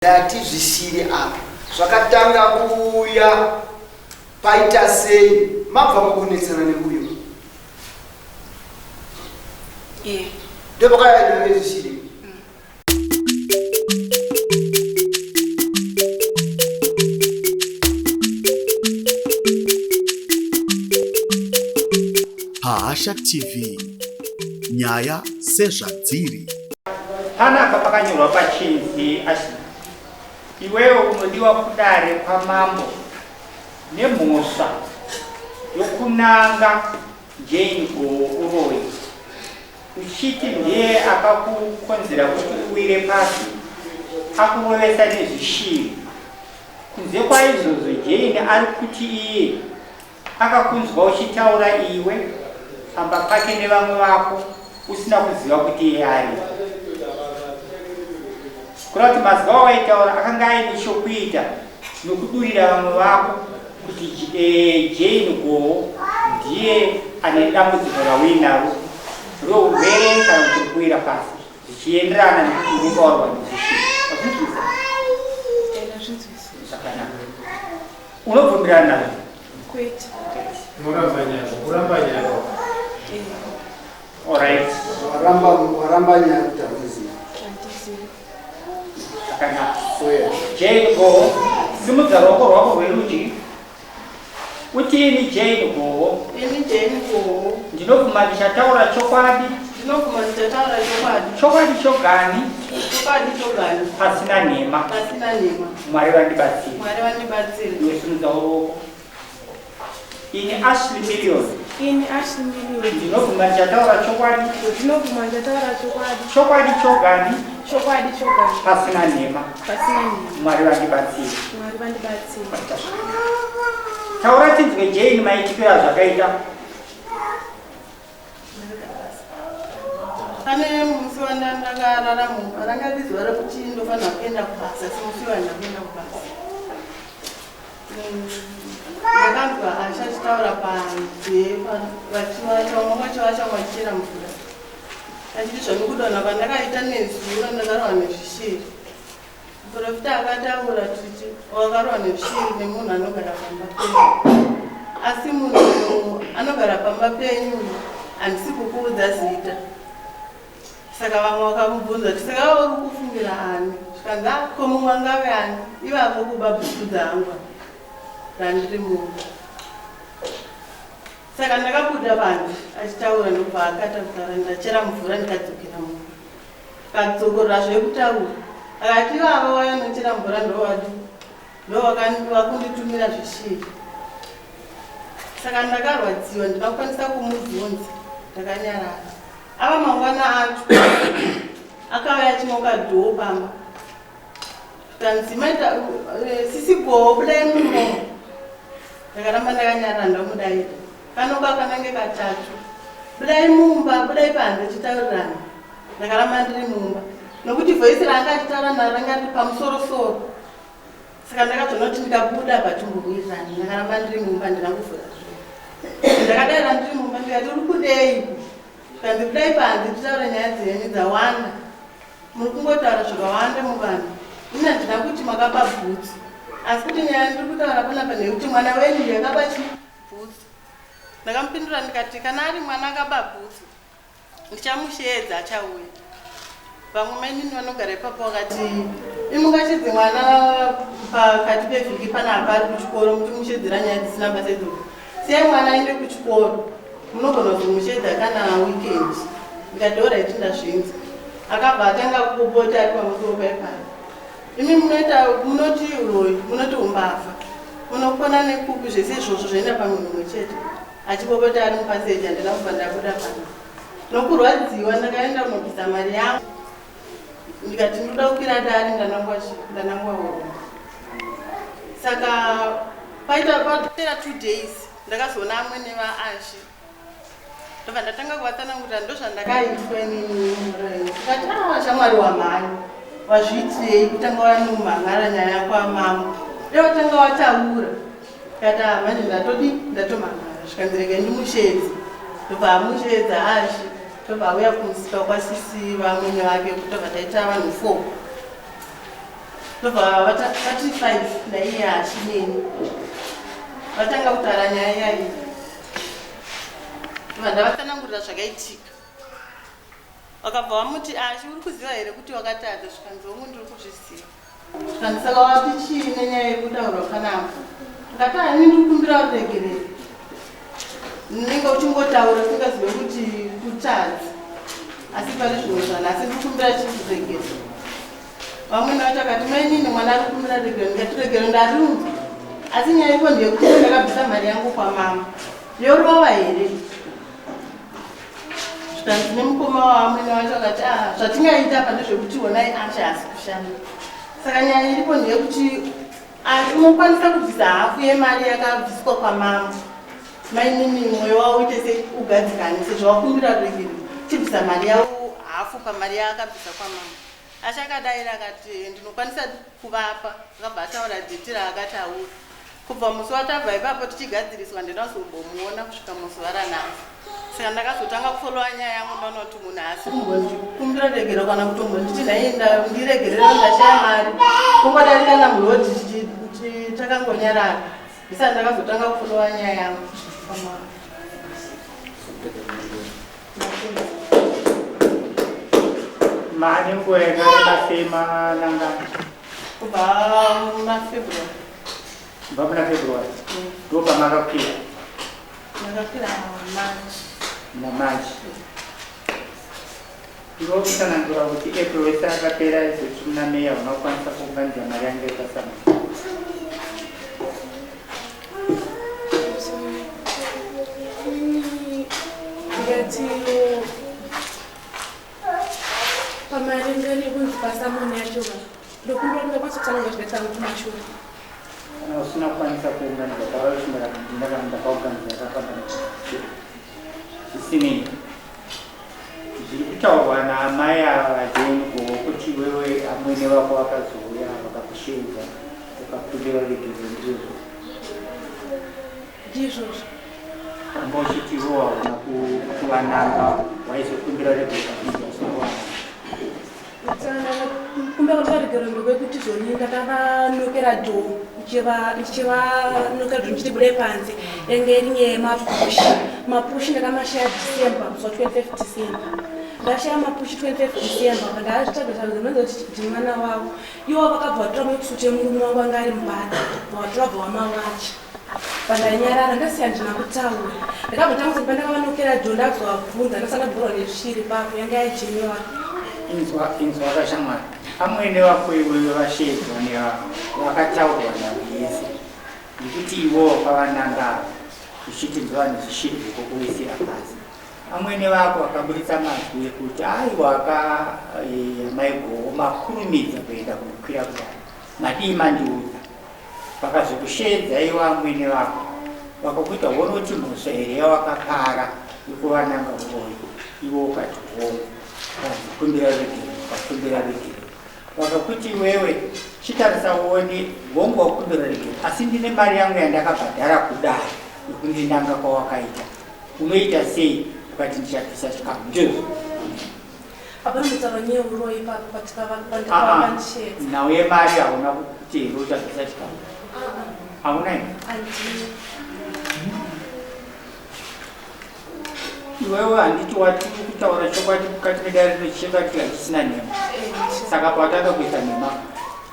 Dati zvisiri apa zvakatanga kuuya paita sei mabva mukunetsana neuyo ndopakaya zvisiri Bahasha TV nyaya sezvadziri. Panapa pakanyorwa pachinzi asi iwewe unodiwa kudare pamambo nemhosva yokunanga Jane Uroi uchiti ndiye akakukonzera kuti uwire pasi akurovesa nezvishiri. Kunze kwaizvozvo Jane ari kuti iye akakunzwa uchitaura iwe pamba pake nevamwe vako usina kuziva kuti iye ari. Kurati mazuva waitaura akanga aine chokuita nokudurira vamwe vako kuti Jane ndiye ane dambudziko rawinaro rourwere kana kuti kuwira pasi zvichienderana nekuvaurwa nezvishiri. Zvakanaka. Unobvumirana nazvo? Alright. warambanya kutamuziva Jane simudza ruoko rwako rwerudyi utini Jane ndinobvuma ndichataura chokwadi chokwadi chogani pasina nhema. Mwari vandibatsire. Iwe simudza ruoko. Ini Ashley Million ndinobvuma ndichataura chokwadi chogani pasina nhema. Mwari vandibatsire. Taura tinzwe Jane maitikiro azvakaita. Pane musi wandakarara munhu rangarizwa rekuti ndofanira kuenda kubasa simusi wandakuenda kubasa. Ndakanzwa achitaura panze vachivacha umwe wacho vachamwachira mvura achiti zvandikudana pandakaita nezuro ndakarwa nezvishiri. Muprofita akataura kuti wakarwa nezvishiri nemunhu anogara pamba penyu, asi munhu anogara pamba penyu handisi kukuudza zita. Saka vamwe vakamubvunza kuti saka uri kufungira ani? Zvikanzi ko mumwe angave ani? Ivavo kubabvudza hangu randiri munhu. Saka ndakabuda vanhu achitaura ndobva akataura ndachera mvura ndikadzokera munhu. Akadzokorera zvekutaura akati ivavo waya nochera mvura ndovakunditumira zvishiri. Saka ndakarwadziwa ndinokwanisa kumubvunza ndakanyarara. Ava mangwana acho akauya achimoka dhoo pamba tanzimaita sisi goho budai mumomo. Ndakaramba ndakanyarara ndamudaira kanoka kanange katatu budai mumba budai panze chitaurirana. Ndakaramba ndiri mumba nokuti voisi ranga achitaura naro ranga riri pamusorosoro. Saka ndakazonoti ndikabuda patimbowirirana ndakaramba ndiri mumba ndina kuvhura zviro. Ndakadaira ndiri mumba ndikati uri kudei? Kandi budai panze titaura nyaya dzenyu dzawanda. Muri kungotaura zvakawanda muvanhu. Ina ndina kuti makapa bvudzi asi kuti nyaya ndiri kutaura panapa nekuti mwana wenyu ndakapa chibvudzi. Ndakamupindura ndikati kana ari mwana akapa bvudzi ndichamusheedza achauya. Vamwe menyu vanogara ipapo vakati imungashedze mwana pakati pevhiki panapa ari kuchikoro muchimushedzera nyaya dzisina basa idzodzo. Siyai mwana aende kuchikoro munogona kuzumushedza kana weekend. Ndikati alright ndazvinza. Akabva atanga kupopota ari pamusoro paipari. Imi munoti uroi munoti umbafa munokona nekupi zvese izvozvo zvoenda pamunhu mumwe chete achipopota ari mupaseji handina kubva ndabuda pano. Nokurwadziwa ndakaenda kunobvisa mari yangu ndikati ndoda kukwira dari ndanangwaurwa. Saka patopera 2 days ndakazoona amwe nevaashi ndobva ndatanga kuvatsanangurira ndozvandakaitwa inini. Tikati shamwari wamhani wazviitirei kutanga wanomhangara nyaya yako amambo ndewatanga wataura. Tikati manje ndatomhangara zvikanzi regai ndimushedzi. Ndobva amushedza ashi ndobva auya kumusika kwasisi vamwe vake kutobva taita vanhu 4. ndobva vati 5 naiye Hashineni vatanga kutaura nyaya yayi vandavatsanangurira zvakaitika vakabva vamuti Ashi uri kuziva here kuti wakatadza zvikanzi vomwe ndiri kuzviziva zvikanzi saka wati chii nenyaya yekutaurwa panapa ngati hani ndiri kukumbira uregerere ndinenge uchingotaura singazive kuti kutadza asi pari zvimwe zvana asi ndiri kukumbira chiuregere vamwene vacho akati mainini mwana ari kukumbira regero ndikatiregero ndarumva asi nyaya iko ndeyekuti ndakabvisa mari yangu kwamama yorova here zvikanzi nemukoma wamwene wacho akati zvatingaita pane zvekuti onai Ashi haasi kushanda saka nyaya iripo ndeyekuti Ashi unokwanisa kubvisa hafu yemari yakabviswa kwamama mainini mwoyo wavo uite seugadzikani sezvo wakumbira regero chibvisa mari yavo hafu pamari yaakabvisa kwamama Ashi akadaira akati ndinokwanisa kuvapa akabva ataura dhiti raakataura kubva musi watabva ipapo tichigadziriswa ndinazombomuona kusvika musi waranhasi saka ndakazotanga kufolowa nyaya yangu ndonoti munhu haasi kumbira regero kana kutombonditi nhainda ndiregerero ndashaya mari kungodarika namurodi takangonyarara ndisati ndakazotanga kufolowa nyaya yangu mani nguva yakareba nangani kubva mafebruary kubva muna February ndopa makapira ndakapira naMarch ndokutsanangura kuti April wese akapera izoti muna May unokwanisa kuunganidza mari yange yakasama ngati pamarengani kunzi pasamoni yacho ndokumbira kwachotanga zvekatanga kumashure usina kukwanisa kuunganidza pavaishumira ndakaunganidza yakafambana zvisinei zviri kutaurwa namai avajengo kuti wewe amwene vako vakazouya vakakusheedza ukakumbira regero ndizvo ndizvozvo anga uchitiwo hauna kuvananga waizokumbira regero kumbe kutoregero ndokwekuti zvoni ndakavanokera dhoo ndichivanokera dhoo ndichitibudai panze yange iri yemapushi ndakamashaya December musi wa 25 December ndashaya mapushi 25 December pandaazvitagatamanza kuti ndini mwana wavo iwo vakabva vatora musuti yemurume wangu anga ari mubata vatorabva wamawacha pandanyarara ndasiya ndina kutaura ndakabva tanguti pandakavanokera dhoo ndakuzovabvunza ndasangabhurwa nezvishiri pavo yange yaijeniwa inzwa vakashamwari amwene vako iwewe vasheedzwa nevavo vakataurwa navo yese nekuti ivo vakavanangava zvichiti ndiva nezvishiri zvekukuisira pasi amwene vako vakaburitsa mazwi ekuti aiwaka maigowo makurumidza kuenda kunokwira kudai madii mandiudza vakazokusheedza ivo amwene vako vakakuita wonoti mhosva here yawakapara yekuvananga uoyo ivo ukati hongu kumbira regero vakakuti wewe chitarisa uone hongu wakumbira regero asi ndine mari yangu yandakabhadhara kudai yekundinanga kwawakaita unoita sei ukati ndichabvisa chikamu ndizvo apana mutauro nyeuro ipapo patikavandikavandishedza nhau yemari hauna kuti here uchabvisa chikamu hauna here iwewe handiti wati kutaura chokwadi mukati medare rinochekatika chisina nhema saka pawatanga kuisa nhema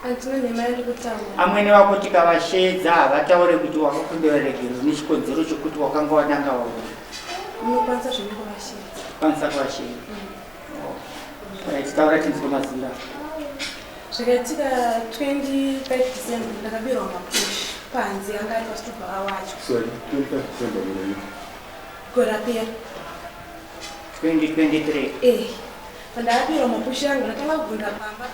handina nhema yari kutaura amwene vako tikavasheedza havataure kuti wakakumbira regero nechikonzero chokuti wakanga wananga wavo unokwanisa zvekuvasheedza kwanisa kuvasheedza titaura tinzwa mazira zvakaitika 25 December ndakabirwa mapushi panze anga ari pasitobha awacho gorapera 2023 pandakabirwa mapushi angu ndatanga kugunda pamba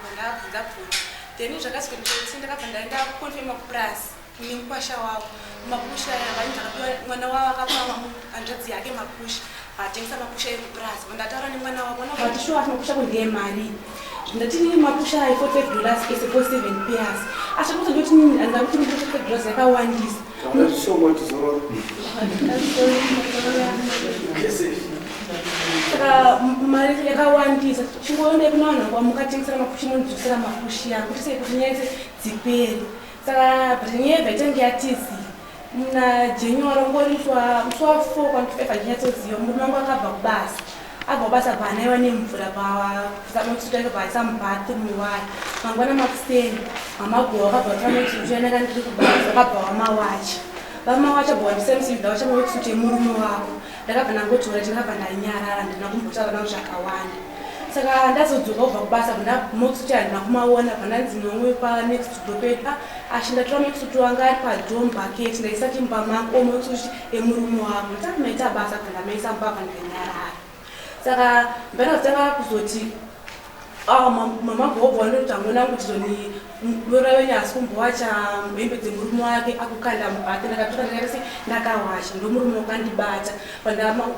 pandabvunza then zvakasvika ndakabva ndaenda konfema kupurasi nemukwasha wavo mapushi aya vani ndakapiwa mwana wavo akapama hanzvadzi yake mapushi atengesa mapusha ekupurasi vandataura nemwana wavo vatishuwa ati mapusha kundeye mari ndatini mapusha ayi $45 ese for 7 pairs achakuti ndoti nini andakuti $45 yakawandisa saka mari yakawandisa chingoende kunavanhu kwa mukatengesera mapushi munodzotsera mapushi yangu kuti sei kuti nyaya idzi dziperi. Saka but nyaya yebva itange yatizi muna January ngoritwa musi wa 4 kwa 5 achinyatsoziva murume wangu akabva kubasa abva kubasa panaiwa nemvura pasamotsuta basa mubathroom wake mangwana makuseni mamagowa akabva tamochiuchainaka ndiri kubasa akabva wamawacha vamawacha bva wandisemisividza wachamawekisuti emurume wako ndakabva nangotora ndakabva ndanyarara ndina kumbotaura navo zvakawanda. Saka ndazodzoka kubva kubasa ndamotsuti handina kumaona pandanzi nomwe panext door pedu ashindatora mekisuti wanga ari padome bucket ndaisa chimbamangu omotsuti emurume wako ndatakumaita basa pandamaisa mbavha ndikanyarara. Saka ndakatanga kuzoti mamagobva wandotangoona kuti zoni lora wenyu asi kumbowacha hembe dzemurume wake akukanda mubhati ndakatoka ndakati ndakawacha ndomurume wakandibata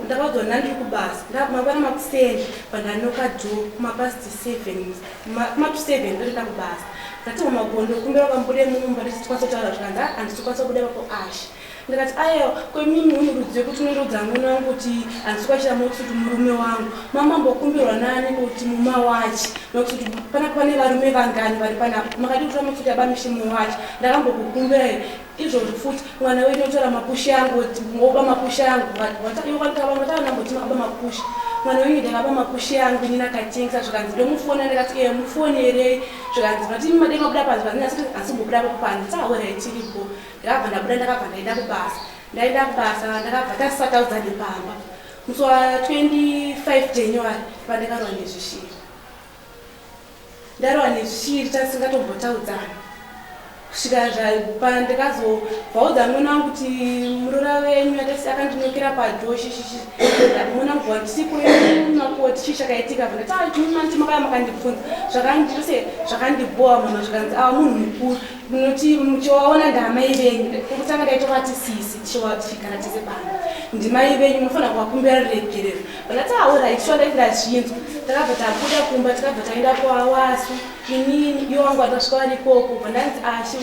ndakazona ndiri kubasa mangwana makuseni pandanoka dho kumapasti 7 ndoenda kubasa ndati mamagondo kumbira kwambude mumba ndichitikwanisa kutaura zvikanzi handisikwanisa kubuda papo ashi ndikati aiwa kwemimi unorudziwe kuti unorodza mwana wangu kuti handisikwaitira mokuti murume wangu mamambokumbirwa nani kuti mumawachi nokuti pane varume vangani vari panapo makati kutora mokuti abamishe muwachi ndakambokukumbirai izvozvo futi mwana wedu otora mapushi yangu ngoba mapushi yangu vangambotii makaba mapushi mwana wenyu ndakaba mapushi yangu inini akatengesa zvikanzi ndomufona ndikati mufonerei zvikanzi nati madenga kubuda panzi panzi asimbobuda papo panzi taura tiripo ndakabva ndabuda ndakabva ndaenda kubasa ndakabva tasisa 1000 pamba musi wa 25 January pandakarwa nezvishiri ndarwa nezvishiri tasingatombotaudzana kusvika pandikazobvaudza mwana wangu kuti murora wenyu akandinokera padho shishishi mwana wangu wandisipo makoti chii chakaitika ndati makaya makandibvunza zvakandibhowa mama zvikanzi ava munhu mukuru munoti muchiwaona ndamai venyu kutanga ndaitokati sisi tichigara tese pano ndimai venyu munofanira kuvakumbira ruregerero ndati aura tichiwa ndaiti ndazvinzwa takabva tabuda kumba takabva taenda kuawasu inini iyo wangu atasvika vari ikoko pandanzi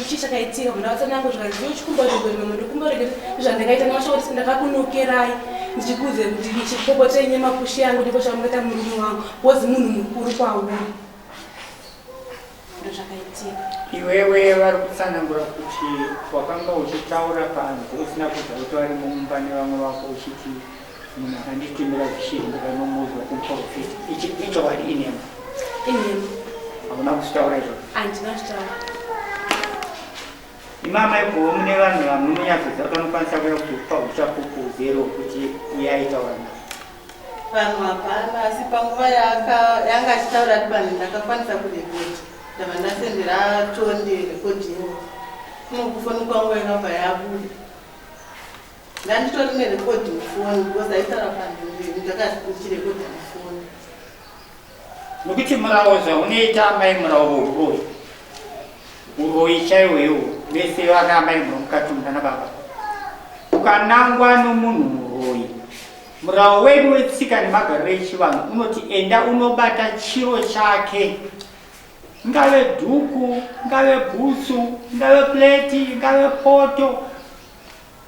chii chakaitika pandavatsanangu zvikanzi yochikumba regeri mama ndokumba regeri zvandakaita namashoti ndakakunokerai ndichikuudze kuti ndichipopotei mapushi yangu ndipo chamungaita murume wangu wozi munhu mukuru kwauri ndo zvakaitika. Iwewe vari kutsanangura kuti wakanga uchitaura panze usina kubva kuti vari mumba nevamwe vako uchiti munhu akanditimira zvishiri ndikanomuudza kumprofita icho wari inema hakuna kuzvitaura izvo handina kuzvitaura. imama igoo mune vanhu vamunonyadzodza kuti vanokwanisa kuya kupa uchapupu zero kuti uyaitaura navo vanhu hapana asi panguva yanga achitaura kuti vanhu ndakakwanisa kurekodi ndava ndasendera tonde rekodi yavo kunokufoni kwangu yakabva yabuda ndanditori nerekodi mufoni because aitaura panzemberi ndakachirekodha mufoni nokuti murawo zvaunoita amai murawo uroyi chaiwewo vese vana amai muromukatumba nababa ukanangwa nomunhu muroyi murawo wedu wetsika nemagariro echivanhu unoti enda unobata chiro chake ngave dhuku ngave bhutsu ngave pleti ngave poto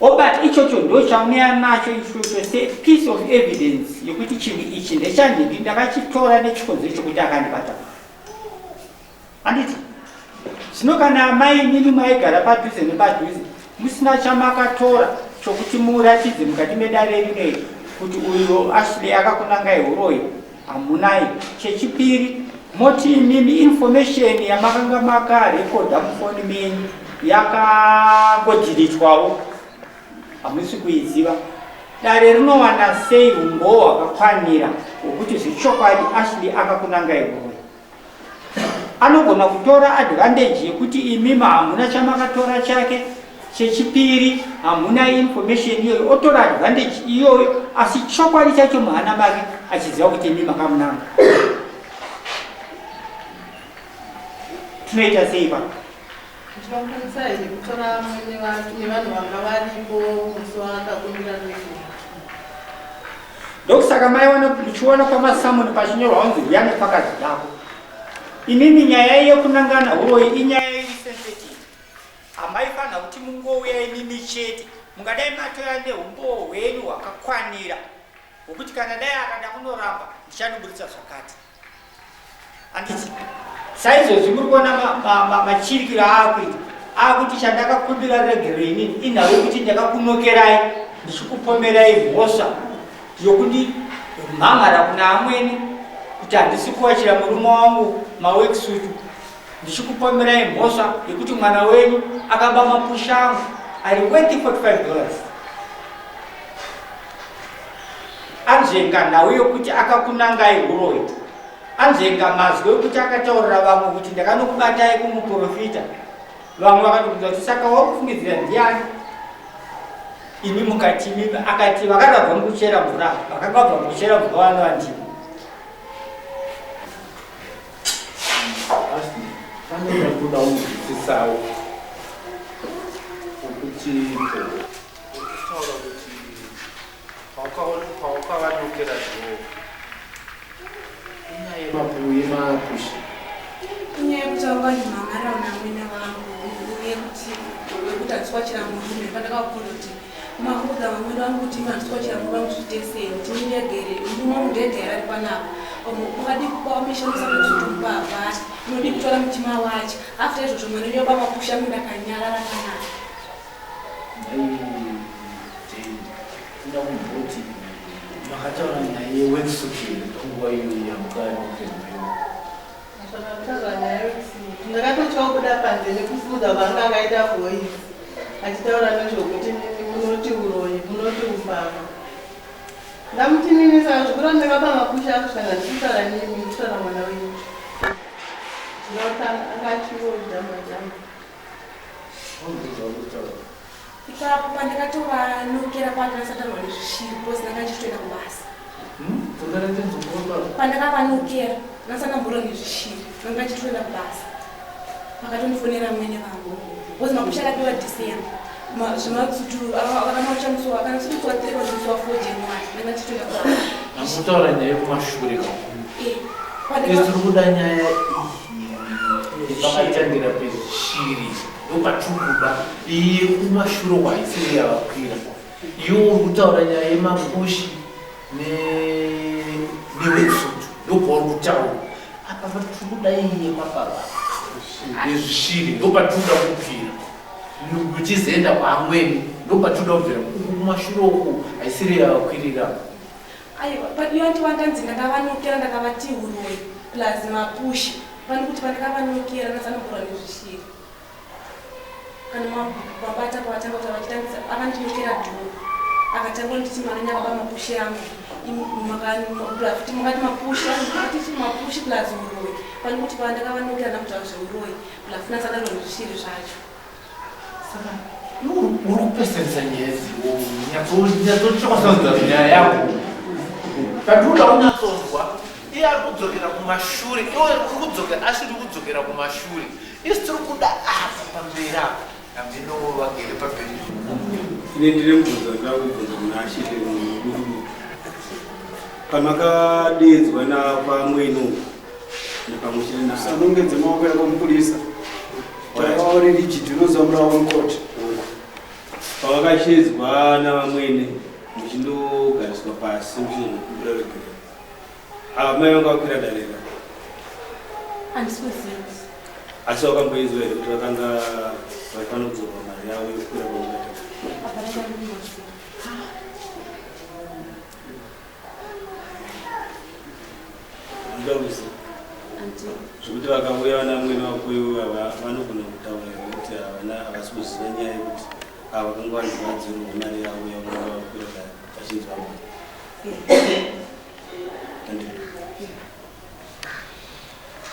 obata ichocho ndo chaunoya nacho ichocho sepiece of evidence yokuti chinhu ichi ndechandini ndakachitora nechikonzero chokuti akandibata handiti zvino kana amai nini maigara padhuze nepadhuze musina chamakatora chokuti muratidze mukati medare rinei kuti uyo Ashley akakunangai uroyi hamunai. Chechipiri moti imimi information yamakanga makarekodha mufoni menyu yakangodhilitwawo hamusi kuiziva. Dare rinowana sei umbo hwakakwanira hwekuti zvechokwadi Ashley akakunangai uroyi? Anogona kutora advantage yekuti imima hamuna chamakatora chake. Chechipiri hamuna information iyoyo, otora advantage iyoyo asi chokwadi chacho muhana make achiziva kuti imima kamunanga. Tunoita sei pa? Ndinokwanisa here kutora nevanhu vanga varipo musi wakakumbira rufu. Ndokusaka maiwana muchiona kwamasamoni pachinyorwa kunzi uyane pakadzi yako. Imimi nyaya yekunangana uroyi inyaya irisensitive. Amaifana kuti mungouya imimi chete mungadai matoya neumbo hwenyu hwakakwanira wokuti kana dai akada kunoramba ndichanobudisa zvakati. Anditi saizvozvi muri kuona machirikiro aakuita akuti chandakakumbira regero inini inhau yekuti ndakakunokerai ndichikupomerai mhosva yokuti mhamhara kuna amweni kuti handisi kuwachira murume wangu maweksuit, ndichikupomerai mhosva yekuti mwana wenyu akaba mapusha angu ari worth $45. Anzvenga nhau yokuti akakunangai uroi, anzvenga mazwi ekuti akataurira vamwe kuti ndakanokubatai kumuprofita. Vamwe vakatobvunza kuti saka wakufungidzira ndiani? Imi mukati akati vakabva mukuchera mvura, vakanga vabva mukuchera mvura vanowandini. Asi kana kuda unzwisisawo ukuthi taura kuti pawakavanokera zvo inyaya yemapushi inyaya yekuti vanhu vamarauna mwene vangu yekuti handiswachira murume pandakakunda kuti makuudza vamwene vangu kuti handiswachira murume vangu zvitesei kuti ndinegere mumwe mudhedhera ari panapa ukadi kukwamishandisa kuzvitumba avati unodi kutora mutima wacho after izvozvo mwene yoba mapusha mundakanyarara kanaka kuda kumboti makataura naye weksuki nguva iyoyi yamukanokezweyo ndakatotiwa kuda panze nekufunza vanga akaita voisi achitaura nezvokuti munoti uroi munoti umbava ndamutinini saka zvikura ndakapa mapusha akusvika ndandikutaura nemi kutaura mwana wenyu angatiwojamajama ipapo pandakatovanokera pandakasatarwa nezvishiri bhosi ndakachitoenda kubasa pandakavanokera ndasanamborwa nezvishiri ndangachitoenda kubasa vakatondifonera mwene vangu bhosi mapusha akapiwa December zvemadzuturu akamauchamusuwa kana sikutsiwa 3 kwazusuwa 4 January ndangachitoenda kubasa namutaura nyaya yekumashure tiri kuda nyaya pakaitangira pezvishiri ndopatikuda iye kumashure kwaisiri yavakwira iwo uri kutaura nyaya yemapushi neweksutu ndopwauri kutaura apa patiri kuda iye mapava nezvishiri ndopatikuda kukwira uchizoenda kwaamweni ndopatikuda kubvira kumashure uku haisiri yavakwirira aiwa padiyo ndiwandanzi ndakavanokera ndakavati uroi plus mapushi pane kuti pandakavanokera ndasanogorwa nezvishiri kana mabata pavatanga kuti vachitangisa akandinokera dhoo akatanga nditi maranya vaba mapushi angu futi mukati mapushi atichi mapushi plus uroi pane kuti pandakavanokera ndakutaura zveuroi plus ndasanogorwa nezvishiri zvacho saka uri kupeseresa nyaya nyatsochokosanza nyaya yako patinoda unyatsonzwa iye ari kudzokera kumashure iwe uri kudzokera asiri kudzokera kumashure isi tiri kuda apa pamberi apa ambinowo vagere pamberi ine ndine mubvunzo ndakubvunza kuna ashiri pamakadedzwa napamweno nepamwechete sanongedze maoko yako mupurisa takaori rigid unozamura wamukoti pavakashedzwa navamwene muchindogariswa pasi muchinokubudaregera ava mai vanga vakwira darera handisikuziva asi wakamboizwa here kuti vakanga vaifana kudzoka mari yavo yokukwira kwavakataa ndaruzi zvekuti vakauya vanamwene vakoyo vanogona kutaura kuti havasi kuziva nyaya yekuti ava vakanga vanzivadzirwa mari yavo yavanga vakwira vachinzwa mari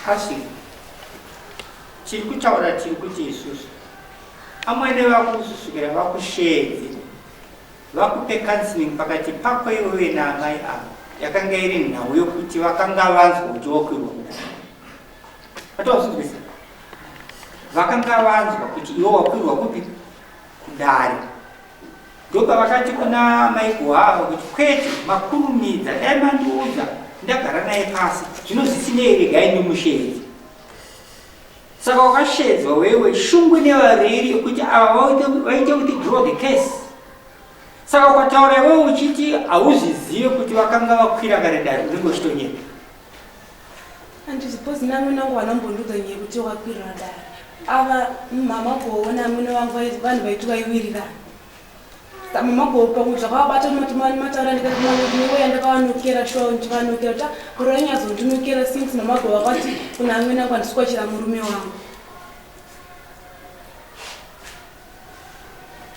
asi chiri kutaura tiri kuti isusu amwene vakusvikira vakushedze vakupe counseling pakati pako iwewe naamai avo yakanga iri nhau yokuti vakanga vanzwa kuti wakwirwa atozvizvisa vakanga vanzwa kuti iwe wakwirwa kupi kudare ndopa vakati kuna maigo avo kuti kwete makurumidza dai mandiudza ndagara naye pasi zvinozvisinei regai nemushedzi saka wakashedzwa wewe shungu nevareri yekuti ava vaite kuti draw the case Saka ukataura wewe uchiti auzvizive kuti vakanga vakwira kare dare uringochitonyeka. Handisipozi namwe nangu vanambonduka nyaya kuti wakwirira dare. Ava mama kuona amwene vangu vanhu vaitu vaiwirirana. Mama kuopa kuti zvakavabata kuti mataura ndikati mweya ndakavanokera shuwa ndichivanokera kuti kuranyazondinokera since mama vakati kuna amwene angu handisikochera murume wangu.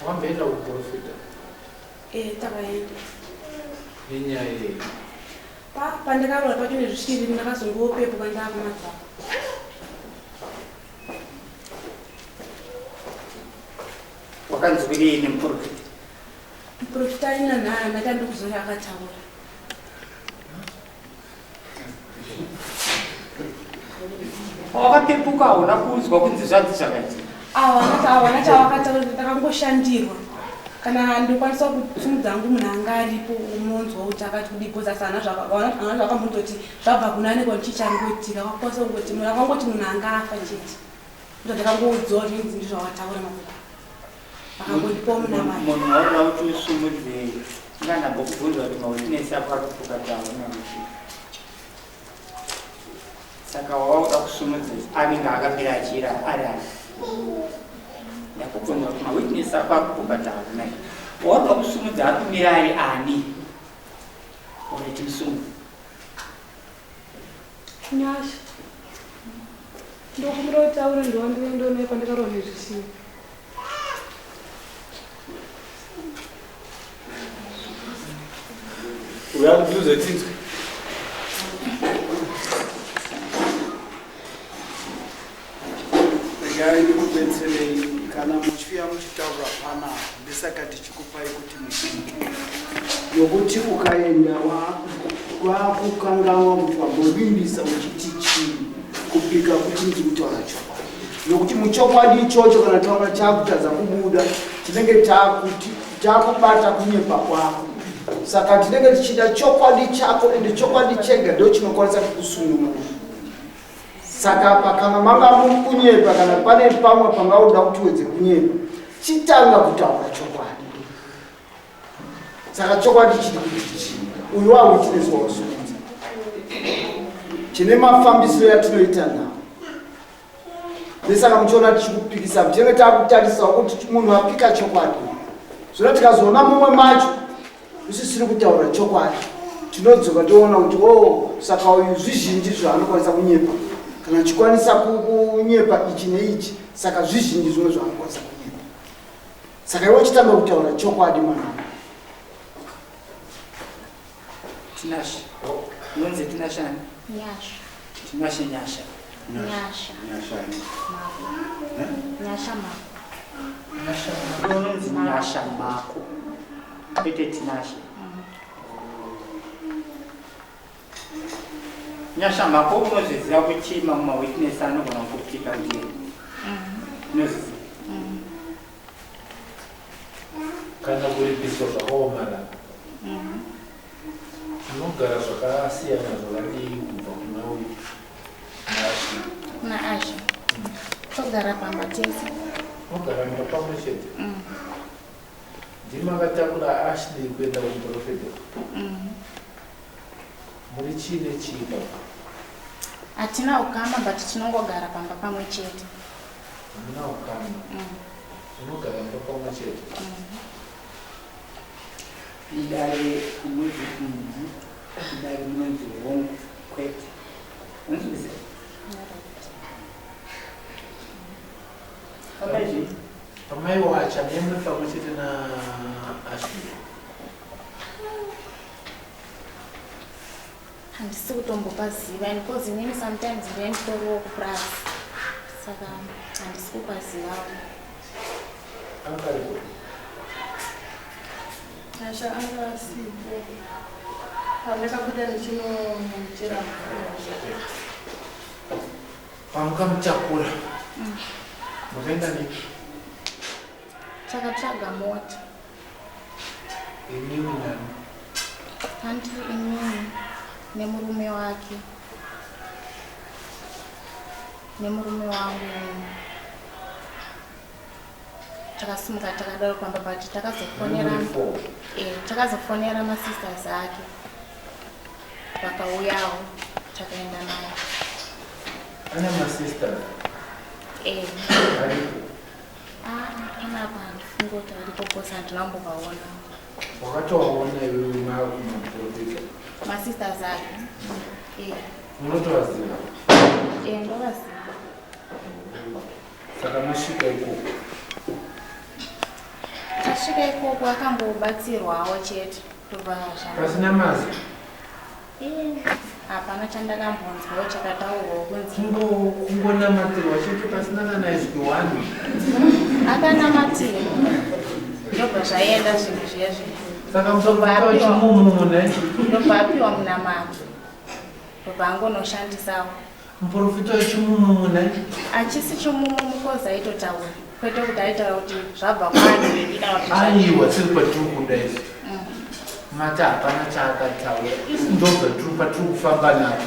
Wambeenda kuprofita? Takaenda. Nenyaya yei? Pandakarora pacho nezvisviri ndakazongopepo pandakumadzako. Wakanzwirei nemuprofita? Muprofita arina nhara matandi kuzora akataura. Wakapepuka hauna kuzwa kunzi zvanzi zvakaita? Awana chavakataura kuti takangoshandirwa. Kana ndikwanisa kutsumudza hangu munhu anga aripo umonzwa kuti akati kudipo zasana zvakambototi zvabva kuna neko ndichichangoitika wakwanisa kungoti munhu akangoti munhu anga afa chete. Kuti ndakangoudzawo kuti idzi ndizvo wataura makupa. Akangondipawo munamai. Munhu waura kuti usumudzei. Ndingandambokubvunza kuti mawitnesi ako akapuka taona kuti. Saka wauda kusumudzei anenge akamira achira ari asi. Ndakubvunza kuti mawitnesi ako akapuka taona. Wauda kusumudza ari kumira ari ani? Ureti musumudzi. Nyasha. Ndokumbira kuti aure ndowandindoona pandakarowa nezvisina. Uyakuduze tinzwe. Regai ndikubetserei kana muchifia muchitaura pana ndisaka tichikupai kuti mushinde. Nokuti ukaenda wakukanganwa kuti wagovimbisa uchiti chii kupika kuti ndikutaura chokwadi. Nokuti muchokwadi ichocho kana taura chakutadza kubuda chinenge chakubata kunyepa kwako. Saka tinenge tichida chokwadi chako ende chokwadi chega ndo chinokwanisa kukusunungura. Saka kana manga kunyepa kana pane pamwe pangauda kuti wedze kunyepa chitanga kutaura chokwadi. Saka chokwadi chiri kuti uyu wawitness wausumudza chine mafambisiro yatinoita nawo. Nesaka muchiona tichikupikisa tinenge takutarisawo kuti munhu apika chokwadi. Zvino tikazoona mumwe macho usisiri kutaura chokwadi tinodzoka toona kuti saka uyu zvizhinji zvaanokwanisa kunyepa kana chikwanisa kunyepa ichi neichi saka zvizhinji zvimwe zvaanokwanisa kunyepa. Saka iwe chitanga kutaura chokwadi mwana. Tinashe. Nonze tinashani? Nyasha. Tinashe nyasha. Nyasha. Nyasha. Mako. Nyasha mako. Nyasha mako. Nonze nyasha mako. Pete tinashe. Nyasha mako unozviziva kuti mamwe mawitness anogona kupika ndiye. Unozviziva. Kana kuripiswa zvakaomara. Unogara zvakasiyana zvakadii kubva kuna uyu Asha. Kuna Asha. Togara pamba tese. Ogara pamwe chete. Ndimi akatakura Ashley kuenda kumuprofita. Muri chine chipa? Hatina ukama but tinongogara pamba pamwe chete. Hamuna ukama. Unogara pamwe chete. Idare munonzi hongu kwete. Unozviziva? Pamaizvi? Amai wacha nemuri pamwe chete na Ashley. Handisi kutombopaziva because inini sometimes ndinenditoriwo kupurasi. Saka handisi kupazivawo. Angaripo. Nyasha anga asipo. Pandakabuda ndichinomuchera. Pamukamutakura. Mukaenda nepi? Takatsvaga mota. Inini nani? Handiri inini nemurume wake. Nemurume wangu. takasimuka takadaro pamba but takazofonera masisters ake vakauyawo takaenda naye. Ana masisters inapa handifunga kuti aripoposa ndinambovaona. wakatowaona iwewe maprofita masisters ake unotovaziva? Ndovaziva. Saka masvika ikoko? Tasvika ikoko akangobatsirwawo chete pasina mazwi? hapana chandakambonzwawo chakataurwawo kunzi kungonamatirwa chete pasina kana izwi wani? akanamatirwa ndobva zvaenda zvinhu zvezvi. Saka muprofita wachimumu ndobva apiwa munamato ndobva angonoshandisawo. muprofita wachimumu achisi chimumu mukozi aitotaura kwete kuti aitaura kuti zvabva kwaani kana kuti aiwa tiri patiri kuda izvi mati hapana chaakataura isi ndobva patiri kufamba napo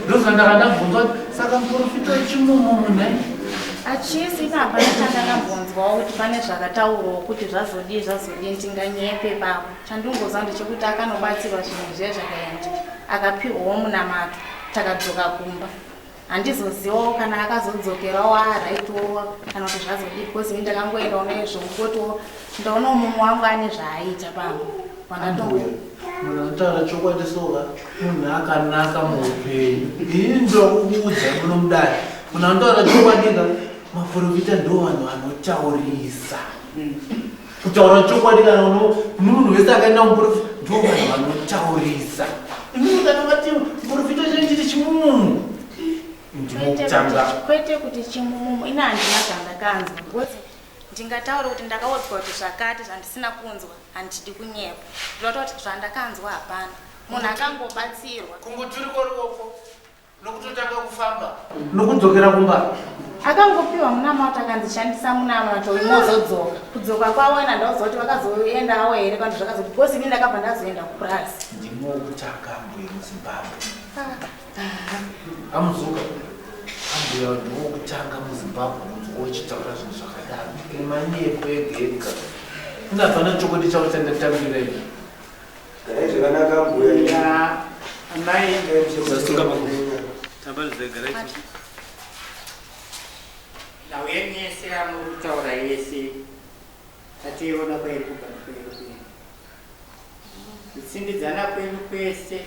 ndozvandakandabvunzwa kuti saka muprofita wachimumu achisi ina hapana chandakambonzwawo kuti pane zvakataurwawo kuti zvazodii ndinganyepe papo. chandingoziva ndechekuti akanobatsirwa zvinhu zvezvakaenda akapiwawo munamato takadzoka kumba. handizozivawo kana akazodzokerawo araitwo kana kuti zvazodii because ini ndakangoendawo nezvokukotiwo ndaona mumu wangu ane zvaaita pamwe munhu anotaura chokwadi soka munhu akanaka muupenyu. ini ndokuudza muno mudare munhu anotaura chokwadika maprofita ndo vanhu vanotaurisa kutaura chokwadi kana munhu wese akaenda muprofita ndo vanhu vanotaurisa. imini kanongati muprofita chenchiti chimumu kwete kuti chimumu ina handina zvandakanzwa because ndingataura kuti ndakaudzwa kuti zvakati zvandisina kunzwa handidi kunyepa. ndinota kuti zvandakanzwa hapana. munhu akangobatsirwa kungoturikoruoko nokutotanga kufamba nokudzokera kumba. akangopiwa munamato akanzishandisa munamato inozodzoka kudzoka kwawo ena ndauziva kuti vakazoendawo here kana zvakazoti because ini ndakabva ndazoenda kupurasi. ndimokuti akambuye muzimbabwe amuzuka ambuya ndokutanga muzimbabwe uchitaura zvinhu zvakadaro nemanyepo egega unabvana chokwadi chavo chandatambirei zvakanaka mbuya amai nauyemyese amuri kutaura yese tationa kwedu kugara kwedu kwedu kutsindidzana kwedu kwese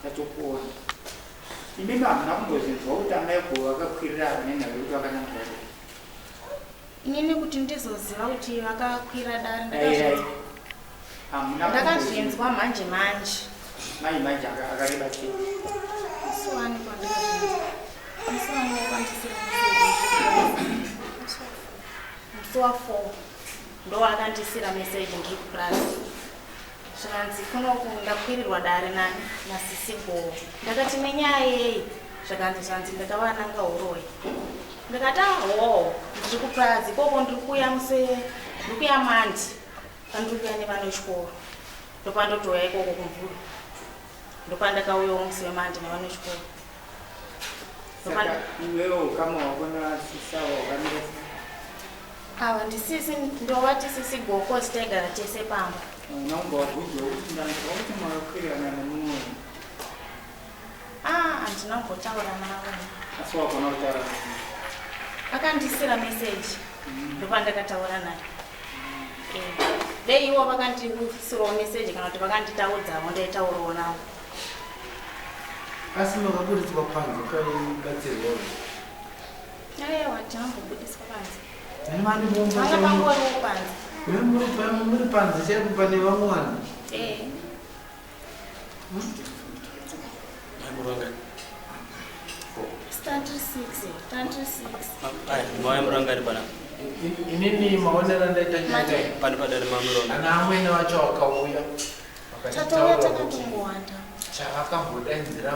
tatokuona. imimi hamuna kumbozinzwa kuti amai go vakakwirira vanenhau yekuti vakanamura inini kuti ndizoziva kuti vakakwira dare ndakazvinzwa manje manje akareba sei musiwani musi wa4 ndo akandisira meseji ndiri kupurasi zvikanzi kunoku ndakwirirwa dare nani nasisigo. ndakati nenyaya yei? zvanzi ndakavananga uroi. ndikati aho ndiri kupurazi ikoko ndiri kuya mandi pandiri kuya nevana vechikoro ndopandotoya ikoko kumvura ndopandakauyawo musi wemandi nevana vechikoro. iwewo kama wakona sisawo wakamira ava ndisisi ndovati sisi gokosi taigara tese pamba. unambovabvudzawo kuti ndanzwa kuti mwakakwirana nemumwe handinambotaura navo. asi wakona kutaura akandisira meseji ndopandakataura naye. veiwo vakandisirawo meseji kana kuti vakanditaudzawo ndaitaurawo navo. asi makabudiswa panze kaibatsirwa aiwa tinambobudiswa panze anga pangoriwo panze muri panze chaipo pane vamwana. inini maonero ndaita ana amwene vacho vakauya tatouya takatongowanda chavakambodaidzira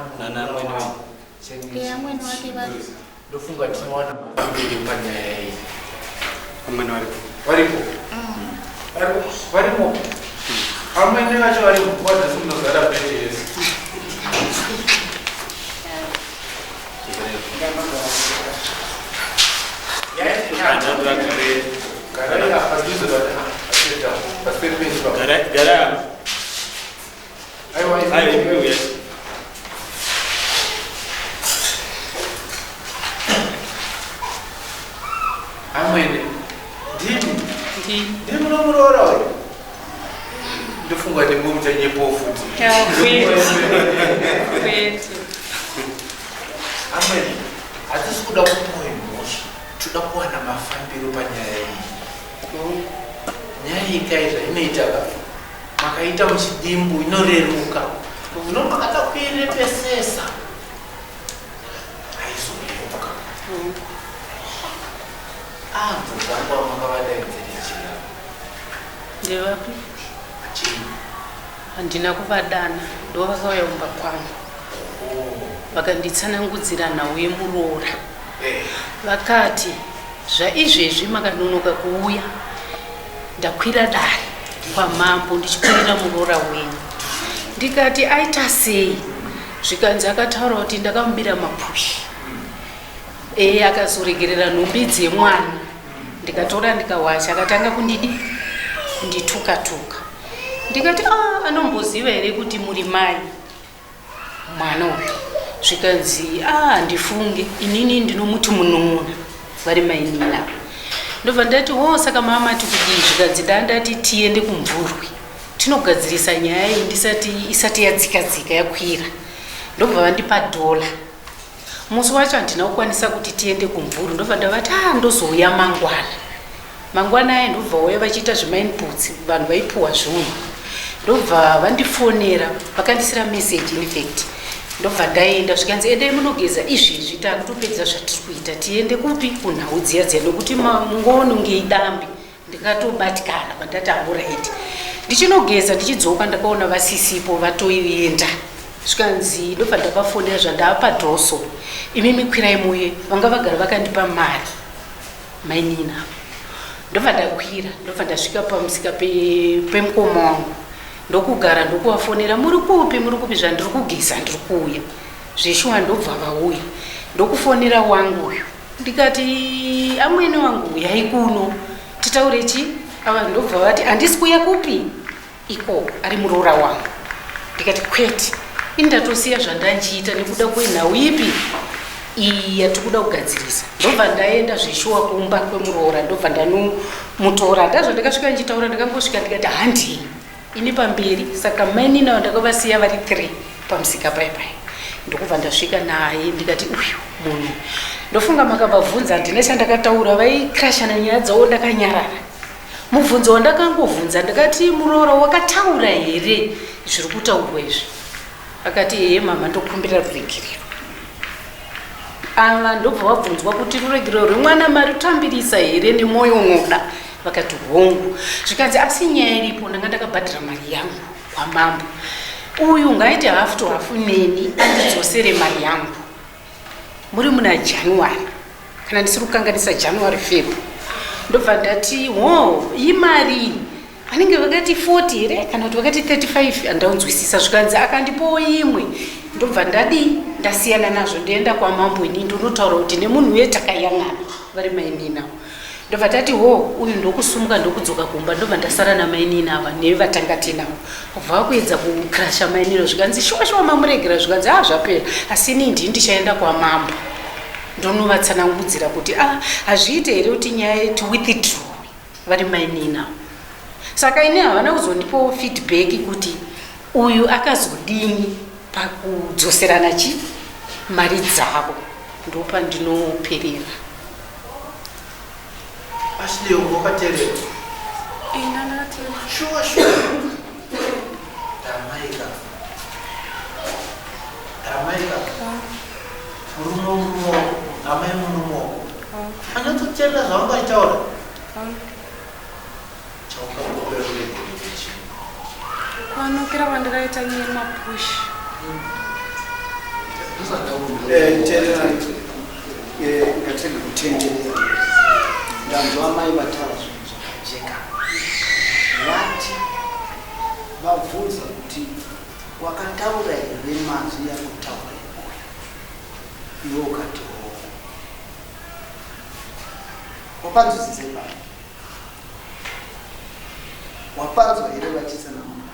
amwene wake ndofunga tinowana maviri panyaya iyi. varipo amwene vacho varipo wadasinozara pete yese Yes, amwene ndimi nomuroora uyu ndofungwa ndimbomuta nyepofu amwene hatisi kuda kumoye mhosva toda kuwana mafambiro panyaya iyi nyaya ikaita inoita makaita muchidimbu inoreruka zvinopakata kuirepesesa aizoreruka mvugangwa makavadaidzirechira ndevapi handina kuvadana ndovakauya kumba kwangu vakanditsanangudzira nhau yemuroora vakati zvaizvezvi makanonoka kuuya ndakwira dare kwamambo ndichikwirira muroora wenyu. Ndikati aita sei? Zvikanzi akataura kuti ndakamubira mapushi akazoregerera nhumbi dzemwana. Ndikatora ndikawacha akatanga kundituka-tuka. Ndikati anomboziva here kuti muri mai mwana uyu. Zvikanzi handifunge inini ndinomuti munun'una vari mainina. Ndobva ndati saka mama tikudii? Zvikanzi ndandati tiende kumvurwi tinogadzirisa nyaya iyi isati yadzika-dzika yakwira. Ndobva vandipa $1. Musi wacho handina kukwanisa kuti tiende kumvurwi. Ndobva ndavati ndozouya mangwana aya ndobva vauya vachiita zvemainputs vanhu vaipuwa zvunhu. Ndobva vandifonera vakandisira message in fact. Ndobva ndaenda zvikanzi endai munogeza izvezvi takutopedza zvatiri kuita tiende kupi kunhau dziya nokuti mungononge idambi. Ndikatobatikana pandati alright. Ndichinogeza ndichidzoka ndakaona vasisipo vatoenda. Zvikanzi ndobva ndavafonera zvandava Dawson. Imi kwirai muye vanga vagara vakandipa mari mainina. Ndobva ndakwira ndobva ndasvika pamusika pemukoma wangu. Ndokugara ndokuvafonera muri kupi zvandiri kugeza ndiri kuuya. Zveshuwa ndobva vauya. Ndokufonera wangu uyu. Ndikati amwene wangu uyai kuno. Titaure chi? Ava ndobva vati handisi kuya kupi? Iko ari muroora wangu. Ndikati kwete. Indatosiya zvandanchiita nekuda kwenhau ipi iyi yatikuda kugadzirisa. Ndobva ndaenda zveshuwa kumba kwemuroora. Ndobva ndanomutora. Ndazvandakasvika ndichitaura ndakangosvika ndikati handii. Ini pamberi saka mainina ndakavasiya vari 3 pamusika paipai. Ndokubva ndasvika naye ndikati uyu munhu. Ndofunga makavabvunza ndine chandakataura vaikrashana nyaya dzavo ndakanyarara. Mubvunzo wandakangovhunza ndakati muroora wakataura here zviri kutaurwa izvi? Akati mama ndokumbira ruregerero. Ava ndobva vabvunzwa kuti ruregerero rwemwana mari tambirisa here nemwoyo unoda. Vakati hongu. Zvikanzi asi nyaya iripo ndanga ndakabhadhira mari yangu kwamambo. Uyu ngaite half to half neni andidzosere mari yangu. Muri muna January. Kana ndisiri kukanganisa January February. Ndobva ndati imari vanenge vakati 40 here kana kuti vakati 35 andaunzwisisa. Zvikanzi akandipowo imwe. Ndobva ndasiyana nazvo ndienda kwamambo ini ndonotaura kuti nemunhu uye takayang'ana vari mainina. Ndobva tati uyu ndokusumuka ndokudzoka kumba. Ndobva ndasara namainina ava nevatangati navo. Kubva kuedza kukrasha mainino. Zvikanzi shuwa mamuregera. Zvikanzi zvapera asi ini ndini ndichaenda kwamambo ndonovatsanangudzira kuti hazviite here kuti nyaya to withdraw vari mainina. Saka ini havana kuzondipawo feedback kuti uyu akazodini pakudzoserana mari dzavo. Ndopa ndinoperera. Ashley ungokaterewa. Ndakaterewa. Shuwa. Damaika. Murumo. Amai murumo. Anototeerera zvavangaitaura. Chaukakuperera. Kwanokera vandakaita nyaya mapushi. Teerera. Ngatenge kutenderera. Ndanzwa mai vataura zvinhu zvakajeka. Vati vabvunza kuti wakataura here mazwi yakutaura iwe ukati wapanzwisise baba? Wapanzwa here vachisana mama?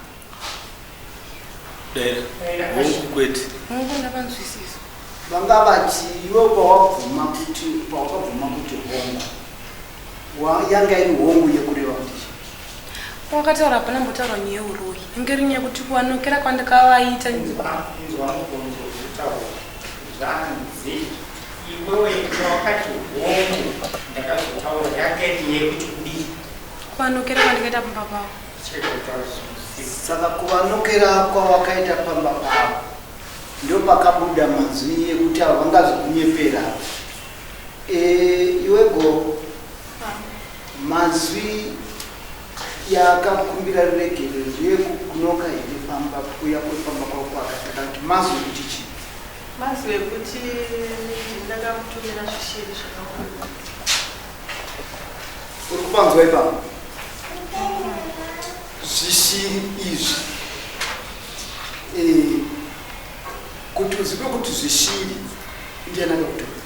Hongu kwete. Hongu ndapanzwisisa. Vanga vati iwe pawakabvuma kuti hongu yanga iri hongu yekureva kuti wakataura hapana mbotaura neuroi ingeri nyaya kuti kuvanokera kwandikavaita zvanzi iwewe wakati hongu ndakazotaura yakaiti yekuti kudii kuvanokera kwandikaita pamba pavo saka kuvanokera kwawakaita pamba pavo ndo pakabuda mazwi ekuti avo vangazokunyepera iwego mazwi yakakumbira riregere ndeyekunoka here pamba kuya kwepamba kwavo kwakataka kuti mazwi kuti chii mazwi ekuti ndakamutumira zvishiri zvakawanda uri kupanzwa ipapa zvishiri izvi kuti uzive kuti zvishiri ndianaka kutora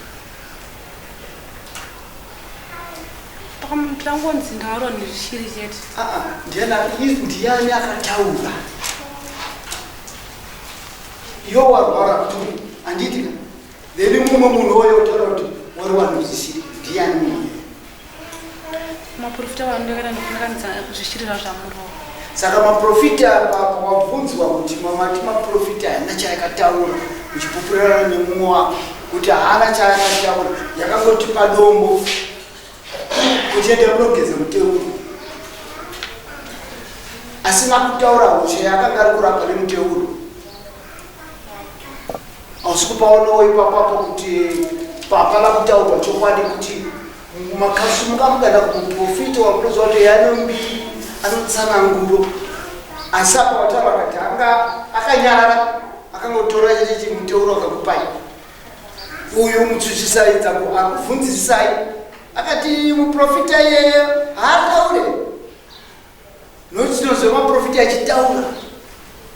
tangonzi ndavarwa nezvishiri chete ndiani akataura iyo warwara kuti handiti then mumwe munhu oyo utaura kuti warwara nezvishiri ndiani munhu maprofita vanondakaita ndikunakanidza zvishiri zvazvamurova saka maprofita wabvunzwa kuti mamati maprofita haana chaakataura uchipupurana nemumwe wako kuti haana chaakataura yakangoti padombo kuchienda kunogeza muteuro asina kutaura hosha yakanga ari kurapa nemuteuro hausi kupaonawo ipapapo kuti papana kutaurwa chokwadi kuti makasimuka muganda kumuprofita wakunozwa kuti yanombi anotsananguro asi apa wataura kati anga akanyarara akangotora chechechi muteuro akakupai uyu mutsvisisai dzangu akubvunzisai akati muprofita iyeyo haataure nokuti tinozwe maprofita achitaura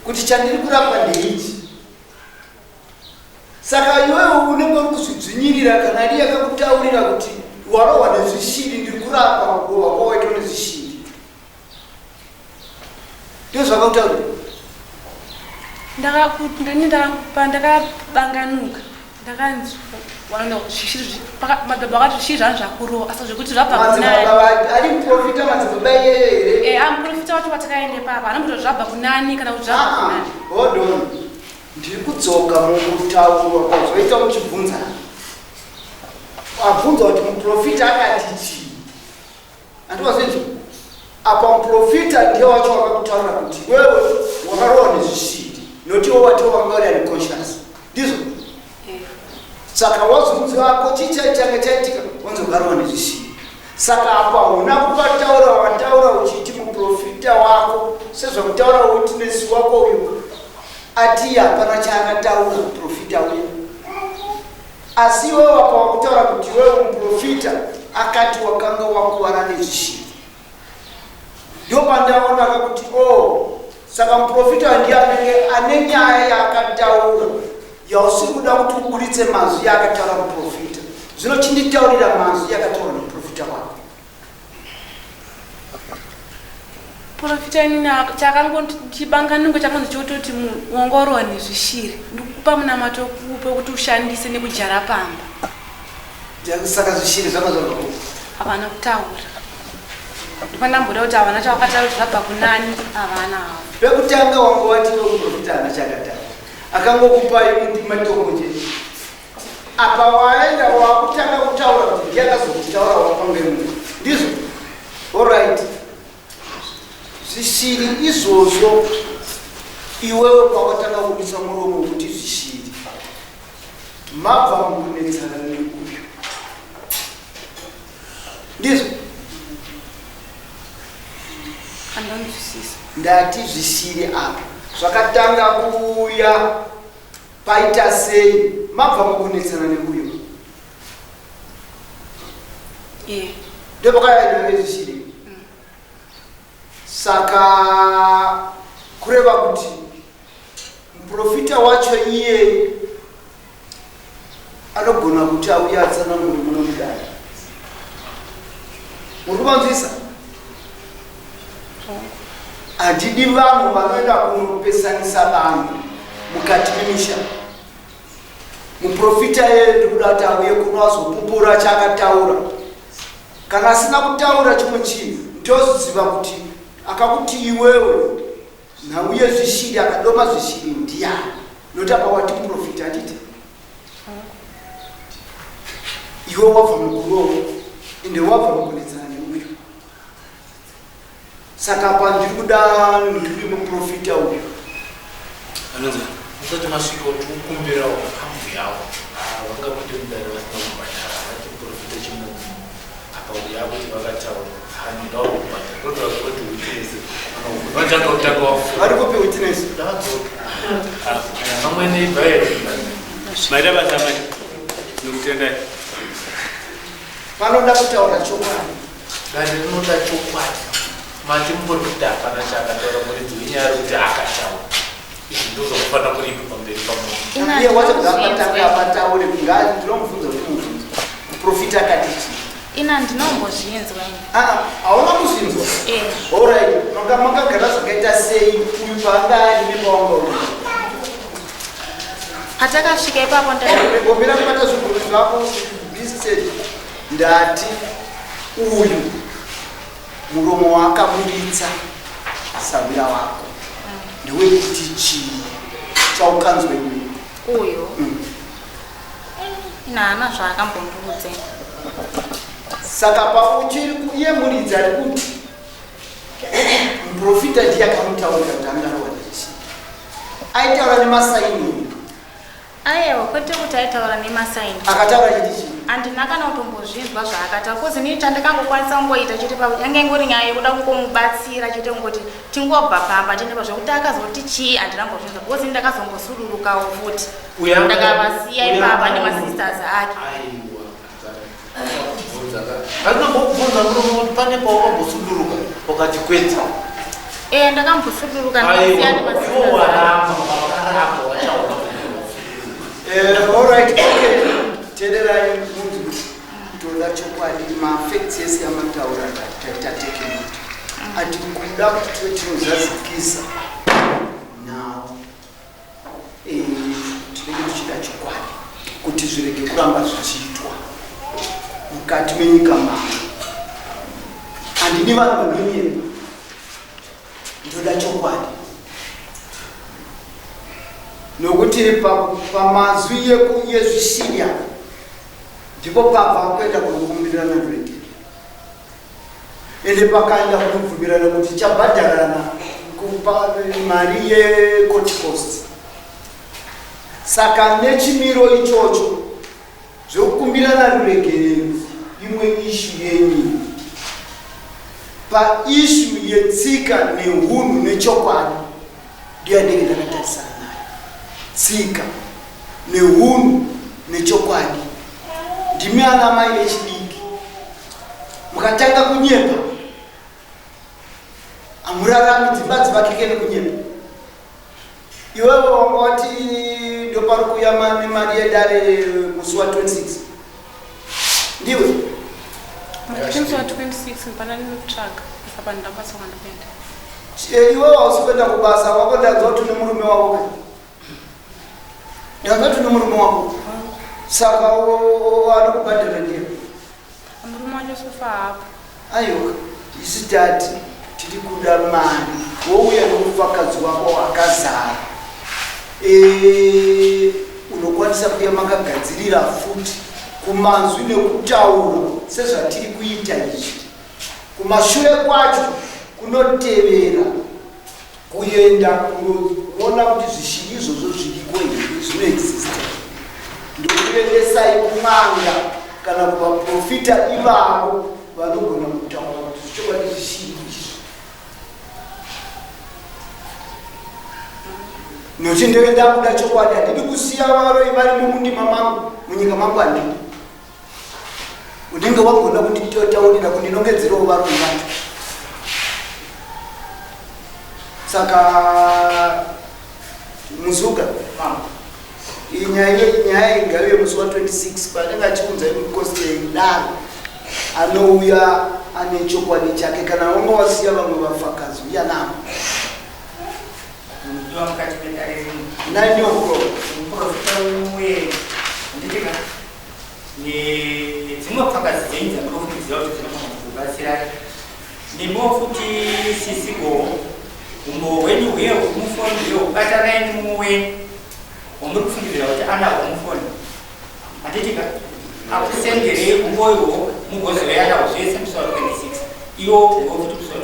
kuti chandiri kurapa ndeichi saka iwewe unenge uri kuzvidzvinyirira kana ri yakakutaurira kuti warohwa nezvishiri ndiri kurapa wako waitwa nezvishiri ndizvo zvakautaurira ndakabanganuka ndakanzi madzibaba akati zvishiri zvanhu zvakurova asi zvekuti zvabvaari muprofita madzibaba iyeye here amuprofita wacho watakaende papa anomboti zvabva kunani kana kuti zvabva kunani hodon ndiri kudzoka mumutauro kwazoita muchibvunzana abvunzwa kuti muprofita akati chii andiwazvinzi apa muprofita ndiye wacho wakakutaura kuti wewe wakarohwa nezvishiri nokuti iwo wati wanga uri ari conscious ndizvo saka wazvunzi wako chichaichanga chaitika wanzogarohwa nezvishiri saka apa huna kupataura wataura uchiti muprofita wako sezvakutaura witness wako uyu ati hapana chaakataura muprofita uyu asi iwewe apa wakutaura kuti wewe muprofita akati wakanga wakuwara nezvishiri ndo pandaonaka kuti saka muprofita ndiye anenge ane nyaya yaakataura yausiri kuda kuti uburitse mazwi yaakataura muprofita zvino chinditaurira mazwi yakataura muprofita wako profita inini chakangochibanganungo chakanzi chototi muongorwa nezvishiri ndikupa munamato kupe kuti ushandise nekujara pamba saka zvishiri zvakazvarwa havana kutaura ndipandamboda kuti havana chavakataura kuti zvabva kunani havana havo pekutanga wanga wati wemuprofita haana chakataura akangokupai matombo chete apa waenda wakutanga kutaura kuti ndiakazokutaura wapange munhu ndizvo allright zvishiri izvozvo iwewe kwakatanga kubisa muromo kuti zvishiri mabva mukunetsana nekuyo ndizvo andanzwisisa ndati zvishiri apa zvakatanga kuuya paita sei mabva mukunetsana nekuyo ndopakayaidove zvishiri saka kureva kuti muprofita wacho iye anogona kuti auya atsanangure muno mudare muri kuvanzwisa handidi vanhu vanoenda kunopesanisa vanhu mukati memisha muprofita iye ndikuda kuti auye kuno azopupura chaakataura kana asina kutaura chimwe chinhu ndoziva kuti akakuti iwewe nauye zvishiri akadoma zvishiri ndiani nokuti apa wati muprofita atiti iwe wabva mukurovo ende wabva mukunetsana neuyu saka apa ndiri kuda ndiri muprofita uyu musati masvika tikukumbirawo kamvu yavo vanga kuti mudare vasina kubhadhara vati muprofita chimunhu akauya kuti vakataura handawo kubhadhara totaura kuti witness vatanga kutanga wafu vari kupi witness amwene ibhaere maita basa mai nokutendai vanoda kutaura chokwadi dani rinoda chokwadi mati muprofita hapana chaakataura muridzi wenyaya kuti akataura izvi ndozvakufanira kuripa pamberi pamunhu iye wacho dzakatanga apataure kungaa ndinomubvunza kuti mubvunzo muprofita akati chii ina ndinombozvinzwa hauna kuzvinzwa alright makagara zvakaita sei uyu paanga ari nepawanga patakasvika ipapo gombera kubata zviguru zvako bisted ndati uyu muromo waakamuritsa savira wako ndewekuti chii chaukanzwe uyu inahana zvaakambondiudze saka pauchiri kuyemuridza ari kuti muprofita ndiye akamutaurira kuti angarwa nechi aitaura nemasaini aiwa kwete kuti aitaura nemasaini akataura chiti chii handina kana kutombozvinzwa zvaakataura kozi nii chandakangokwanisa kungoita chete pakuti yange ingori nyaya yekuda kungomubatsira chete kungoti tingobva pamba tinepa zvokuti akazoti chii handina mbozvinzwa kozi nii ndakazombosudurukawo futi ndakavasiya ipapa nemasisters ake atinambobvunza muromo pane pawakambosudurukwa wakati kwedza ndakambosuduruka ndakasiya nemasisters alright okay tederai mundu toda chokwadi mafacts ese amataura tatekenoti atikuda kuti tuve tinozazikisa nawo tinenge tichida chokwadi kuti zvirege kuramba zvichiitwa mukati menyika mano handini vanhu vanonyemba ndoda chokwadi nokuti pamazwi yezvishiya ndipo pabva kuenda kunokumbirana rege ende pakaenda kunobvumirana kuti chabhadharana kupa mari yecourt cost saka nechimiro ichocho zvokukumbirana rurege imwe ishu yenyu paishu yetsika neunhu nechokwadi ndiyanenge ndakatarisana nayo tsika neunhu nechokwadi ndimi ana mai vechidiki mukatanga kunyepa hamurarami dzimba dzivakike nekunyepa iwewe wanga wati ndopari kuyama nemari yedare musi wa 26 ndiwe musi wa 26 ndipana ndinotsvaga saka ndakasonga ndapenda iwewe hausi kuenda kubasa wako ndanzwa kuti nemurume wako kani ndanzwa kuti nemurume wako saka anokubhadhara ndiye murume wacho sofa hapo aiwa isi tati tiri kuda mari wouya nomufakadzi wako wakazara unokwanisa kuya makagadzirira futi kumanzwi nekutaura sezvatiri kuita izvi kumashure kwacho kunotevera kuenda kunoona kuti zvishiri izvozvo zviriko here zvinoexista ndokuendesai kumwanga kana kuvaprofita ivavo vanogona kutaura kuti zvichokwadi zvishiri izvi nokuti ndenge ndakuda chokwadi handidi kusiya varoi vari mumundima mangu munyika mangu handidi unenge wagona kunditaurira kundinongedzerewo varoi vacho saka muzuka nyaya igaviwe musi wa 26 panenge achiunza imukositedaro anouya ane chokwadi chake kana wanga wasiya vamwe vafakadzi uya navo ndiwa mukati medare rino nanyoko muprofita umwe nditika nedzimwe pfakadzi dzenyu dzakatofungidzira kuti dzinofanira basira nimbo futi sisigo umbo when you hear umufoni yo katara ni muwe umbo kufundira kuti ana umufoni atitika akusengere umboyo mugozo yana uzese msoro 26 iyo ngofuti